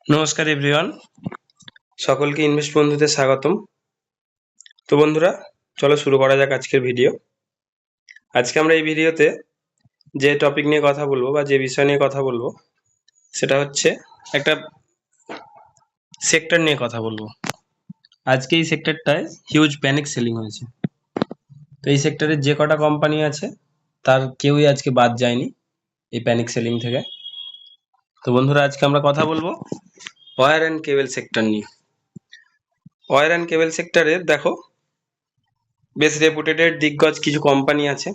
নমস্কার এভরিওয়ান, সকলকে ইনভেস্ট বন্ধুতে স্বাগতম। তো বন্ধুরা, চলো শুরু করা যাক আজকের ভিডিও। আজকে আমরা এই ভিডিওতে যে টপিক নিয়ে কথা বলবো বা যে বিষয় নিয়ে কথা বলবো সেটা হচ্ছে একটা সেক্টর নিয়ে কথা বলবো। আজকে এই সেক্টরটায় হিউজ প্যানিক সেলিং হয়েছে। তো এই সেক্টরে যে কটা কোম্পানি আছে তার কেউই আজকে বাদ যায়নি এই প্যানিক সেলিং থেকে। তো বন্ধুরা, আজকে আমরা কথা বলবো ওয়্যার অ্যান্ড কেবল সেক্টর নিয়ে। ওয়্যার অ্যান্ড কেবল সেক্টরে দেখো বেশ রেপুটেটেড দিগ্গজ কিছু কোম্পানি আছে।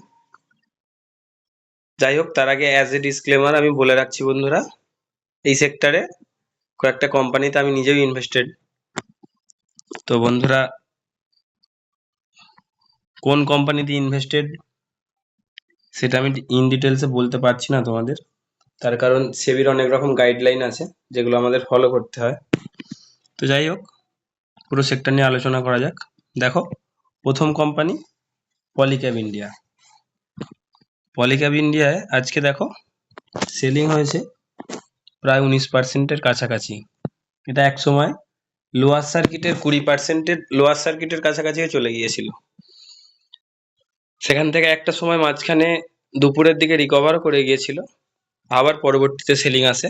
যাই হোক, তার আগে অ্যাজ এ ডিসক্লেমার আমি বলে রাখছি বন্ধুরা, এই সেক্টরে কয়েকটা কোম্পানিতে আমি নিজেও ইনভেস্টেড। তো বন্ধুরা, কোন কোম্পানিতে ইনভেস্টেড সেটা আমি ইন ডিটেলসে বলতে পারছি না তোমাদের, তার কারণ সেবির অনেক রকম গাইডলাইন আছে যেগুলো আমাদের ফলো করতে হয়। তো যাই হোক, পুরো সেক্টর নিয়ে আলোচনা করা যাক। দেখো, প্রথম কোম্পানি পলিক্যাব ইন্ডিয়া। পলিক্যাব ইন্ডিয়ায় আজকে দেখো সেলিং হয়েছে প্রায় 19%-এর কাছাকাছি। এটা এক সময় লোয়ার সার্কিটের 20%-এর লোয়ার সার্কিটের কাছাকাছি চলে গিয়েছিল। সেখান থেকে একটা সময় মাঝখানে দুপুরের দিকে রিকভার করে গিয়েছিল, আবার পরবর্তীতে সেলিং আসে।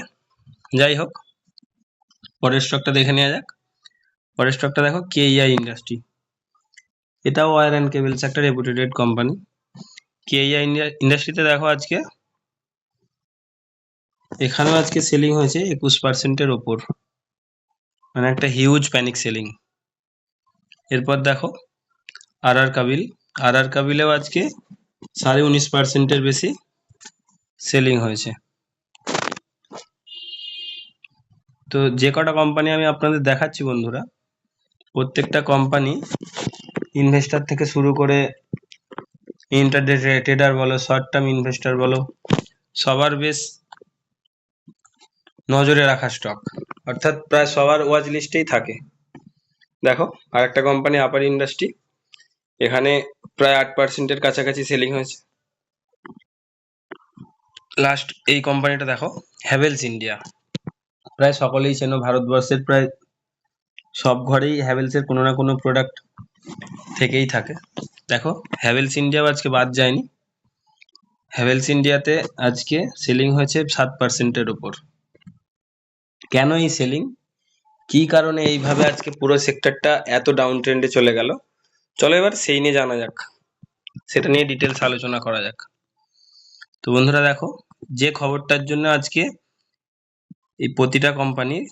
যাই হোক, পরের স্টকটা দেখে নেওয়া যাক। পরের স্টকটা দেখো কেইআই ইন্ডাস্ট্রি। এটাও ওয়্যার অ্যান্ড কেবলস একটা রেপুটেড কোম্পানি। কেইআই ইন্ডাস্ট্রিতে দেখো আজকে এখানেও আজকে সেলিং হয়েছে 21%-এর ওপর, মানে একটা হিউজ প্যানিক সেলিং। এরপর দেখো আর আর কাবিলেও আজকে 19.5%-এর বেশি সেলিং হয়েছে। তো যে কটা কোম্পানি আমি আপনাদের দেখাচ্ছি বন্ধুরা, প্রত্যেকটা কোম্পানি ইনভেস্টর থেকে শুরু করে ইন্টারডে ট্রেডার বলো, শর্ট টার্ম ইনভেস্টর বলো, সবার বেশ নজরে রাখা স্টক, অর্থাৎ প্রায় সবার ওয়াচ লিস্টেই থাকে। দেখো আরেকটা কোম্পানি আপার ইন্ডাস্ট্রি, এখানে প্রায় 8%-এর কাছাকাছি সেলিং হয়েছে। লাস্ট এই কোম্পানিটা দেখো হ্যাভেলস ইন্ডিয়া। প্রায় সকলেই চেনো, ভারতবর্ষের প্রায় সব ঘরেই হ্যাভেলসের কোনো না কোনো প্রোডাক্ট থেকেই থাকে। দেখো হ্যাভেলস ইন্ডিয়াও আজকে বাদ যায়নি। হ্যাভেলস ইন্ডিয়াতে আজকে সেলিং হয়েছে 7%-এর উপর। কেন এই সেলিং, কি কারণে এইভাবে আজকে পুরো সেক্টরটা এত ডাউন ট্রেন্ডে চলে গেল, চলো এবার সেই নিয়ে জানা যাক, সেটা নিয়ে ডিটেলস আলোচনা করা যাক। তো বন্ধুরা দেখো, যে খবরটার জন্য আজকে এই প্রতিটা কোম্পানির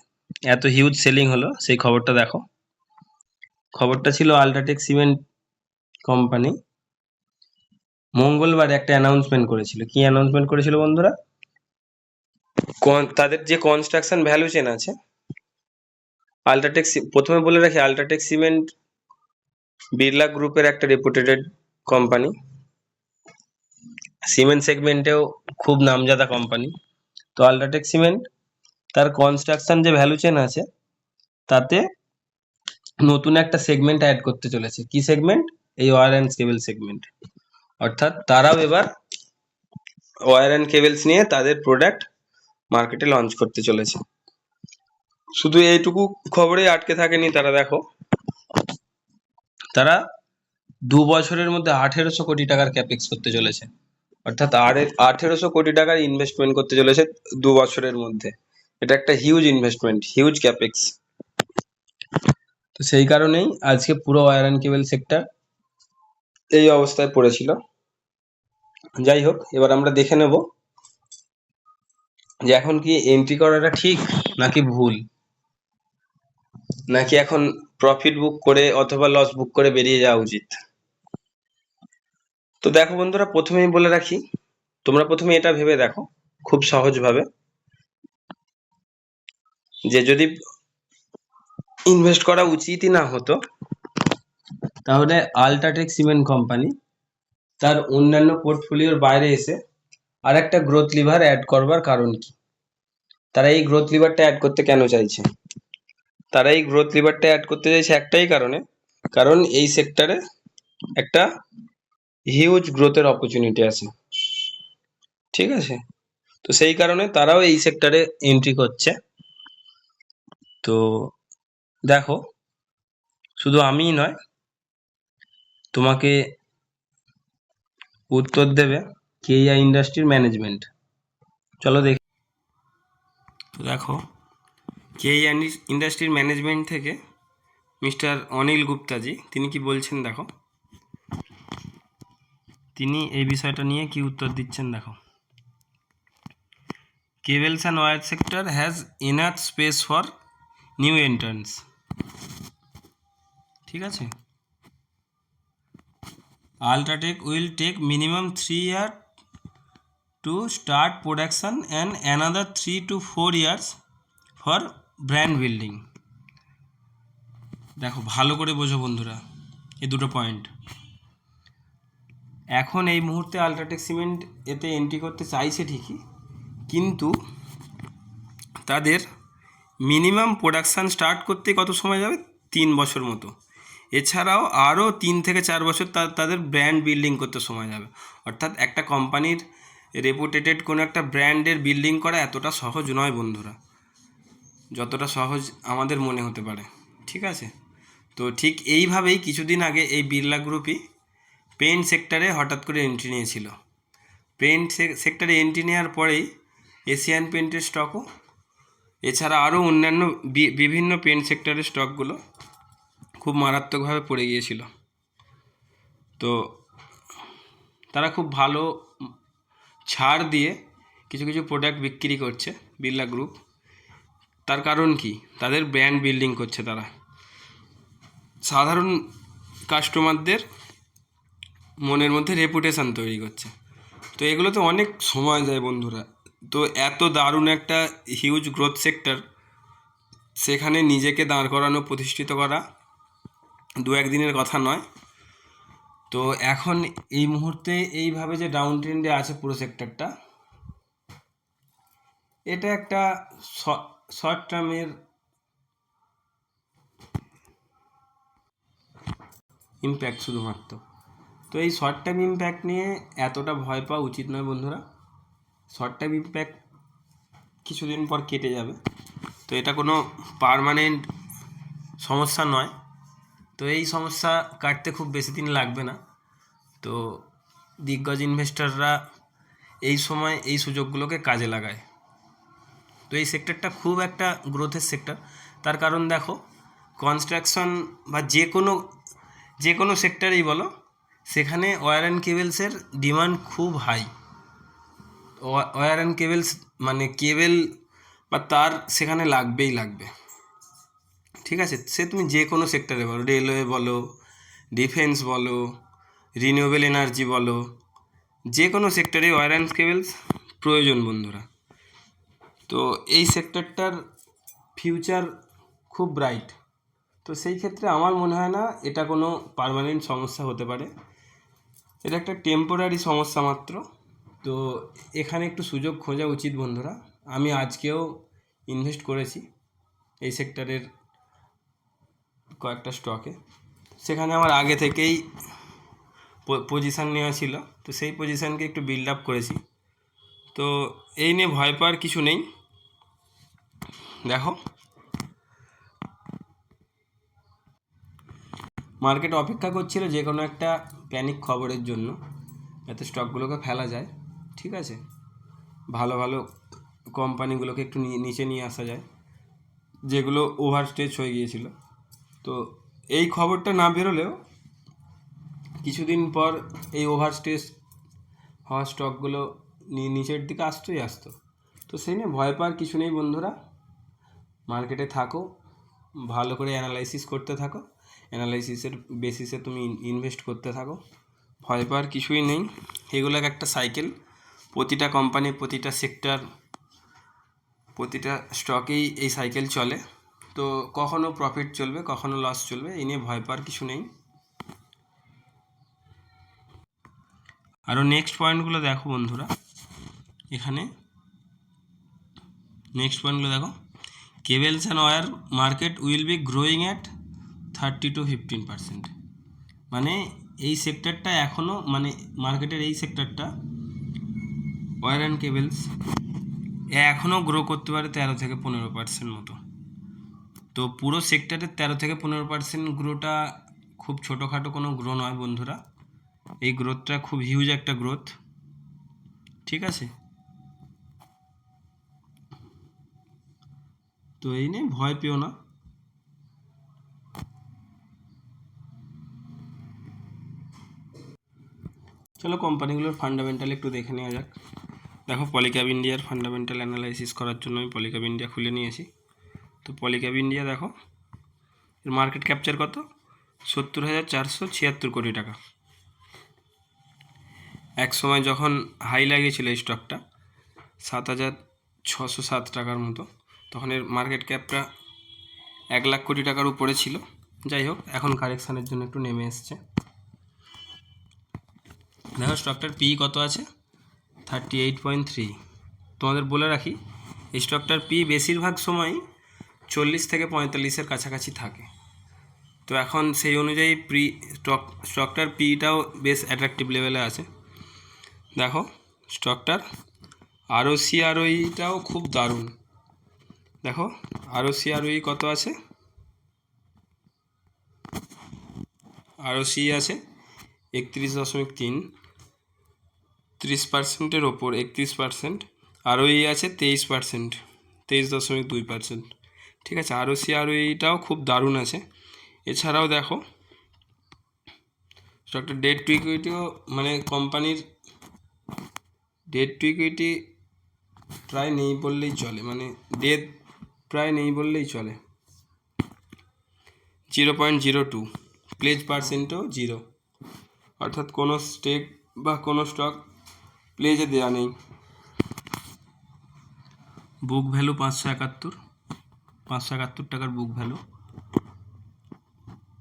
এত হিউজ সেলিং হলো সেই খবরটা দেখো। খবরটা ছিল আল্ট্রাটেক সিমেন্ট কোম্পানি মঙ্গলবার একটা অ্যানাউন্সমেন্ট করেছিল। কি অ্যানাউন্সমেন্ট করেছিল বন্ধুরা? তাদের যে কনস্ট্রাকশন ভ্যালু চেন আছে আল্ট্রাটেক, প্রথমে বলে রাখি আল্ট্রাটেক সিমেন্ট বিড়লা গ্রুপের একটা রেপুটেড কোম্পানি, সিমেন্ট সেগমেন্টেও খুব নামজাদা কোম্পানি। তো আল্ট্রাটেক সিমেন্ট তার কনস্ট্রাকশন যে ভ্যালু চেন আছে তাতে নতুন একটা সেগমেন্ট অ্যাড করতে চলেছে। কি সেগমেন্ট? এই ওয়্যার অ্যান্ড কেবল সেগমেন্ট। অর্থাৎ তারাও এবার ওয়্যার অ্যান্ড কেবলস নিয়ে তাদের প্রোডাক্ট মার্কেটে লঞ্চ করতে চলেছে। শুধু এইটুকু খবরে আটকে থাকেনি তারা, দেখো তারা 2 বছরের মধ্যে 1800 কোটি টাকার ক্যাপেক্স করতে চলেছে, অর্থাৎ 1800 কোটি টাকার ইনভেস্টমেন্ট করতে চলেছে 2 বছরের মধ্যে। এটা একটা হিউজ ইনভেস্টমেন্ট, হিউজ ক্যাপেক্স। তো সেই কারণেই আজকে পুরো ওয়্যার অ্যান্ড কেবল সেক্টর এই অবস্থায় পড়েছিল। যাই হোক, এবার আমরা দেখে নেব যে এখন কি এন্ট্রি করাটা ঠিক নাকি ভুল, নাকি এখন প্রফিট বুক করে অথবা লস বুক করে বেরিয়ে যাওয়া উচিত। তো দেখো বন্ধুরা, প্রথমেই বলে রাখি, তোমরা প্রথমে এটা ভেবে দেখো খুব সহজভাবে, যে যদি ইনভেস্ট করা উচিতই না হতো তাহলে আল্ট্রাটেক সিমেন্ট কোম্পানি তার অন্যান্য পোর্টফোলিওর বাইরে এসে আর একটা গ্রোথ লিভার অ্যাড করবার কারণ কি? তারা এই গ্রোথ লিভারটা অ্যাড করতে কেন চাইছে? তারা এই গ্রোথ লিভারটা অ্যাড করতে চাইছে একটাই কারণে, কারণ এই সেক্টরে একটা হিউজ গ্রোথের অপরচুনিটি আছে। ঠিক আছে, তো সেই কারণে তারাও এই সেক্টরে এন্ট্রি করছে। তো দেখো, শুধু আমিই নয়, তোমাকে উত্তর দেবে কেইয়া ইন্ডাস্ট্রির ম্যানেজমেন্ট। চলো দেখি। তো দেখো, কেইয়া ইন্ডাস্ট্রির ম্যানেজমেন্ট থেকে মিস্টার অনিল গুপ্তাজি তিনি কি বলছেন দেখো, তিনি এই বিষয়টা নিয়ে কি উত্তর দিচ্ছেন দেখো। Cables and wire sector has enough space for new entrants। ঠিক আছে, Ultratech will take minimum 3 years to start production and another 3 to 4 years for brand building। দেখো ভালো করে বোঝো বন্ধুরা এই দুটো পয়েন্ট। এখন এই মুহূর্তে আলট্রাটেক সিমেন্ট এতে এন্ট্রি করতে চাইছে ঠিকই, কিন্তু তাদের মিনিমাম প্রোডাকশান স্টার্ট করতে কত সময় যাবে, 3 বছর মতো। এছাড়াও আরও 3 থেকে 4 বছর তাদের ব্র্যান্ড বিল্ডিং করতে সময় যাবে। অর্থাৎ একটা কোম্পানির রেপুটেটেড কোনো একটা ব্র্যান্ডের বিল্ডিং করা এতটা সহজ নয় বন্ধুরা, যতটা সহজ আমাদের মনে হতে পারে। ঠিক আছে, তো ঠিক এইভাবেই কিছুদিন আগে এই বিড়লা গ্রুপই পেইন্ট সেক্টরে হঠাৎ করে এন্ট্রি নিয়েছিল। পেইন্ট সেক্টরে এন্ট্রি নেওয়ার পরেই এশিয়ান পেইন্টের স্টকও, এছাড়া আরও অন্যান্য বিভিন্ন পেইন্ট সেক্টরের স্টকগুলো খুব মারাত্মকভাবে পড়ে গিয়েছিল। তো তারা খুব ভালো ছাড় দিয়ে কিছু কিছু প্রোডাক্ট বিক্রি করছে বিড়লা গ্রুপ। তার কারণ কি, তাদের ব্র্যান্ড বিল্ডিং করছে, তারা সাধারণ কাস্টমারদের মনের মধ্যে রেপুটেশান তৈরি করছে। তো এগুলোতে অনেক সময় যায় বন্ধুরা। তো এত দারুণ একটা হিউজ গ্রোথ সেক্টর, সেখানে নিজেকে দাঁড় করানো, প্রতিষ্ঠিত করা 2-1 দিনের কথা নয়। তো এখন এই মুহূর্তে এইভাবে যে ডাউন ট্রেন্ডে আছে পুরো সেক্টরটা, এটা একটা শর্ট টার্মের ইম্প্যাক্ট শুধুমাত্র। তো এই শর্ট টার্ম ইম্প্যাক্ট নিয়ে এতটা ভয় পাওয়া উচিত নয় বন্ধুরা। শর্ট টার্ম ইম্প্যাক্ট কিছুদিন পর কেটে যাবে, তো এটা কোনো পার্মানেন্ট সমস্যা নয়। তো এই সমস্যা কাটতে খুব বেশি দিন লাগবে না। তো দিগ্গজ ইনভেস্টররা এই সময় এই সুযোগগুলোকে কাজে লাগায়। তো এই সেক্টরটা খুব একটা গ্রোথের সেক্টর। তার কারণ দেখো, কনস্ট্রাকশন বা যে কোনো সেক্টরেই বলো, সেখানে ওয়্যার অ্যান্ড কেবেলসের ডিমান্ড খুব হাই। ওয়্যার অ্যান্ড কেবেলস মানে কেবেল বা তার সেখানে লাগবেই লাগবে। ঠিক আছে, সে তুমি যে কোনো সেক্টরে বলো, রেলওয়ে বলো, ডিফেন্স বলো, রিনিউয়েবল এনার্জি বলো, যে কোনো সেক্টরে ওয়্যার অ্যান্ড কেবেলস প্রয়োজন বন্ধুরা। তো এই সেক্টরটার ফিউচার খুব ব্রাইট। তো সেই ক্ষেত্রে আমার মনে হয় না এটা কোনো পার্মানেন্ট সমস্যা হতে পারে, এটা একটা টেম্পোরারি সমস্যা মাত্র। তো এখানে একটু সুযোগ খোঁজা উচিত বন্ধুরা। আমি আজকেও ইনভেস্ট করেছি এই সেক্টরের কয়েকটা স্টকে, সেখানে আমার আগে থেকেই পজিশান নেওয়া ছিল। তো সেই পজিশানকে একটু বিল্ড আপ করেছি। তো এই নিয়ে ভয় পাওয়ার কিছু নেই। দেখো, মার্কেট অপেক্ষা করছিল যে কোনো একটা প্যানিক খবরের জন্য, যাতে স্টকগুলোকে ফেলা যায়। ঠিক আছে, ভালো ভালো কোম্পানিগুলোকে একটু নিচে নিয়ে আসা যায়, যেগুলো ওভার স্টেজ হয়ে গিয়েছিল। তো এই খবরটা না বেরোলেও কিছুদিন পর এই ওভার স্টেজ হওয়া স্টকগুলো নিচের দিকে আসতো। তো সেই নিয়ে ভয় পাওয়ার কিছু নেই বন্ধুরা। মার্কেটে থাকো, ভালো করে অ্যানালাইসিস করতে থাকো, অ্যানালাইসিসের বেসিসে তুমি ইনভেস্ট করতে থাকো, ভয় পাওয়ার কিছুই নেই। এগুলো একটা সাইকেল, প্রতিটা কোম্পানি, প্রতিটা সেক্টর, প্রতিটা স্টকেই এই সাইকেল চলে। তো কখনো প্রফিট চলবে, কখনো লস চলবে, এই নিয়ে ভয় পাওয়ার কিছু নেই। আরও নেক্সট পয়েন্টগুলো দেখো বন্ধুরা, এখানে নেক্সট পয়েন্টগুলো দেখো। Cables and wire market will be growing at 30 to 15%। মানে এই সেক্টরটা এখনও, মানে মার্কেটের এই সেক্টরটা ওয়্যার অ্যান্ড কেবেলস এখনও গ্রো করতে পারে 13 থেকে 15% মতো। তো পুরো সেক্টরের 13 থেকে 15% গ্রোটা খুব ছোটোখাটো কোনো গ্রো নয় বন্ধুরা, এই গ্রোথটা খুব হিউজ একটা গ্রোথ। ঠিক আছে, তো এই নিয়ে ভয় পেও না। চলো কোম্পানিগুলোর ফান্ডামেন্টাল একটু দেখে নেওয়া যাক। দেখো পলিক্যাব ইন্ডিয়ার ফান্ডামেন্টাল অ্যানালাইসিস করার জন্য আমি পলিক্যাব ইন্ডিয়া খুলে নিয়েছি। তো পলিক্যাব ইন্ডিয়া দেখো, এর মার্কেট ক্যাপচার কত, 70,476 কোটি টাকা। এক সময় যখন হাই লাগিয়েছিল এই স্টকটা 7,607 টাকার মতো, তখন এর মার্কেট ক্যাপটা 1,00,000 কোটি টাকার উপরে ছিল। যাই হোক, এখন কারেকশানের জন্য একটু নেমে এসছে। দেখো স্টকটার পি কত আছে, 38.3। তোমাদের বলে রাখি, এই স্টকটার পি বেশিরভাগ সময়ই 40 থেকে 45-এর কাছাকাছি থাকে। তো এখন সেই অনুযায়ী স্টকটার পিটাও বেশ অ্যাট্রাকটিভ লেভেলে আছে। দেখো স্টকটার আরওসি আরওইটাও খুব দারুণ। দেখো আরওসি আরওই কত আছে, আরওসি আছে 31.3, 30%-এর ওপর 31%। আরওই আছে 23%, 23.2%। ঠিক আছে, আরওসি আরওইটাও খুব দারুণ আছে। এছাড়াও দেখো স্টকটা ডেট টু ইকুইটিও, মানে কোম্পানির ডেট টু ইকুইটি প্রায় নেই বললেই চলে, মানে ডেট প্রায় নেই বললেই চলে। 0.02, প্লেজ পার্সেন্টও 0, অর্থাৎ কোনো স্টেক বা কোনো স্টক প্লেজে দেওয়া নেই। বুক ভ্যালু 571 টাকার book value.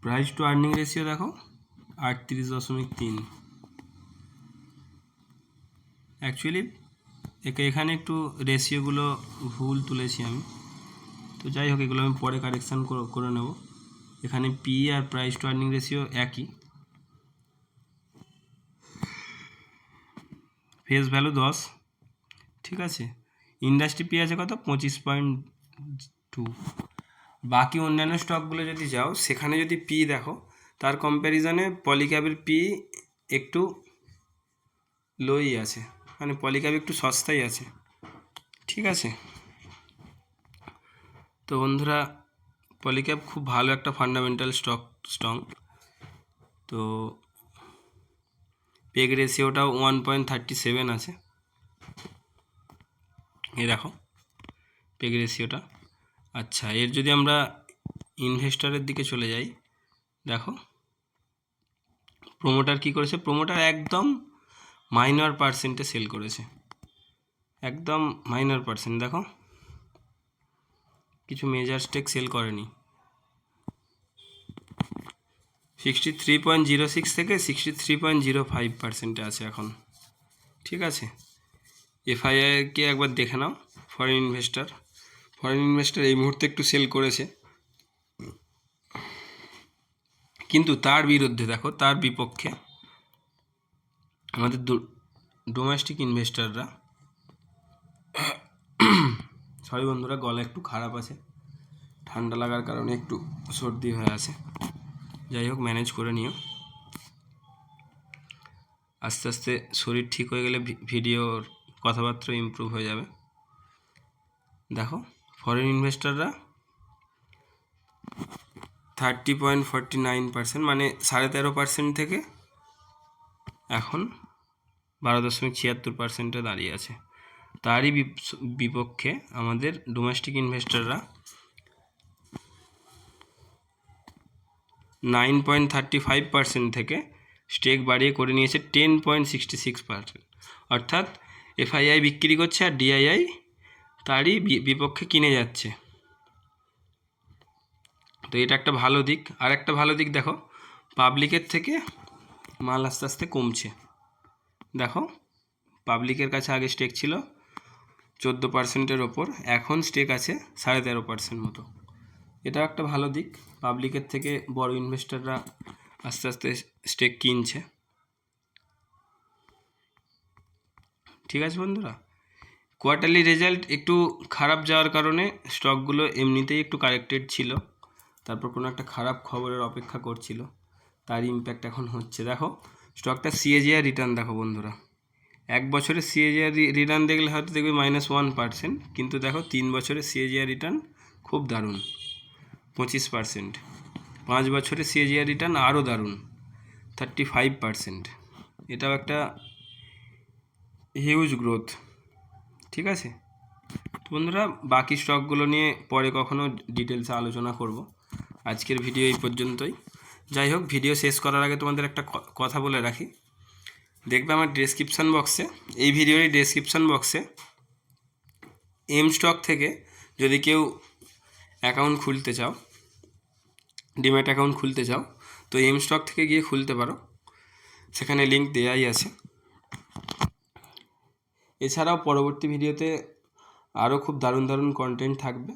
Price to earning ratio দেখো 38.3। অ্যাকচুয়ালি এখানে একটু রেশিওগুলো ভুল তুলেছি আমি, তো যাই হোক এগুলো আমি পরে কারেকশান করে নেব। এখানে P R price to earning ratio একই। ফেস ভ্যালু 10, ঠিক আছে। ইন্ডাস্ট্রি পি আছে কত, 25.2। বাকি অন্যান্য স্টকগুলো যদি যাও, সেখানে যদি পি দেখো, তার কম্প্যারিজনে পলিক্যাবের পি একটু লোই আছে, মানে পলিক্যাব একটু সস্তাই আছে। ঠিক আছে, তো বন্ধুরা পলিক্যাব খুব ভালো একটা ফান্ডামেন্টাল স্টক। তো পেগ রেশিওটাও 1.37 আছে। এই দেখো পেগ রেশিওটা। আচ্ছা, এর যদি আমরা ইনভেস্টরের দিকে চলে যাই, দেখো প্রোমোটার কি করেছে, প্রোমোটার একদম মাইনর পার্সেন্টে সেল করেছে, একদম মাইনর পার্সেন্ট। দেখো কিছু মেজার স্টেক সেল করেনি। 63.06 থেকে 63.05% আছে এখন। ঠিক আছে, এফআইআইকে একবার দেখে নাও। ফরেন ইনভেস্টার এই মুহূর্তে একটু সেল করেছে, কিন্তু তার বিরুদ্ধে দেখো, তার বিপক্ষে আমাদের ডোমেস্টিক ইনভেস্টাররা, সরি বন্ধুরা গলা একটু খারাপ আছে, ঠান্ডা লাগার কারণে একটু সর্দি হয়ে আছে। যাই হোক ম্যানেজ করে নিও, আস্তে আস্তে শরীর ঠিক হয়ে গেলে ভিডিওর কথাবার্তা ইমপ্রুভ হয়ে যাবে। দেখো ফরেন ইনভেস্টাররা 30.49%, মানে 13.5% থেকে এখন 12.76%-এ দাঁড়িয়ে আছে। তারই বিপক্ষে আমাদের ডোমেস্টিক ইনভেস্টররা 9.35% থেকে স্টেক বাড়িয়ে করে নিয়েছে 10.66%। অর্থাৎ এফআইআই বিক্রি করছে আর ডিআইআই তারই বিপক্ষে কিনে যাচ্ছে। তো এটা একটা ভালো দিক। আর একটা ভালো দিক দেখো, পাবলিকের থেকে মাল আস্তে আস্তে কমছে। দেখো পাবলিকের কাছে আগে স্টেক ছিল 14%-এর ওপর, এখন স্টেক আছে 13.5% মতো। এটা একটা ভালো দিক, পাবলিকের থেকে বড় ইনভেস্টররা আস্তে আস্তে স্টেক কিনছে। ঠিক আছে বন্ধুরা, কোয়ার্টারলি রেজাল্ট একটু খারাপ যাওয়ার কারণে স্টকগুলো এমনিতেই একটু কারেক্টেড ছিল, তারপর কোনো একটা খারাপ খবরের অপেক্ষা করছিল, তার ইম্প্যাক্ট এখন হচ্ছে। দেখো স্টকটা সিএজিআর রিটার্ন দেখো বন্ধুরা, 1 বছরে সিএজিআর রিটার্ন দেখলে হয়তো দেখবে -1%, কিন্তু দেখো 3 বছরে সিএজিআর রিটার্ন খুব দারুণ 25%, 5 বছরে সিএজিআর রিটার্ন আরও দারুণ 35%। এটাও একটা হিউজ গ্রোথ। ঠিক আছে, তো বন্ধুরা বাকি স্টকগুলো নিয়ে পরে কখনো ডিটেলসে আলোচনা করব। আজকের ভিডিও এই পর্যন্তই। যাই হোক, ভিডিও শেষ করার আগে তোমাদের একটা কথা বলে রাখি। দেখবে আমার ডেসক্রিপশান বক্সে, এই ভিডিওরই ডেসক্রিপশান বক্সে এম স্টক থেকে যদি কেউ অ্যাকাউন্ট খুলতে চাও, ডিম্যাট অ্যাকাউন্ট খুলতে চাও, তো এম স্টক থেকে গিয়ে খুলতে পারো, সেখানে লিঙ্ক দেওয়াই আছে। এছাড়াও পরবর্তী ভিডিওতে আরও খুব দারুণ দারুণ কন্টেন্ট থাকবে,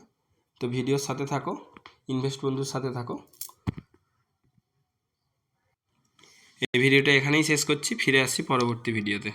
তো ভিডিওর সাথে থাকো, ইনভেস্ট বন্ধুর সাথে থাকো। এই ভিডিওটা এখানেই শেষ করছি, ফিরে আসছি পরবর্তী ভিডিওতে।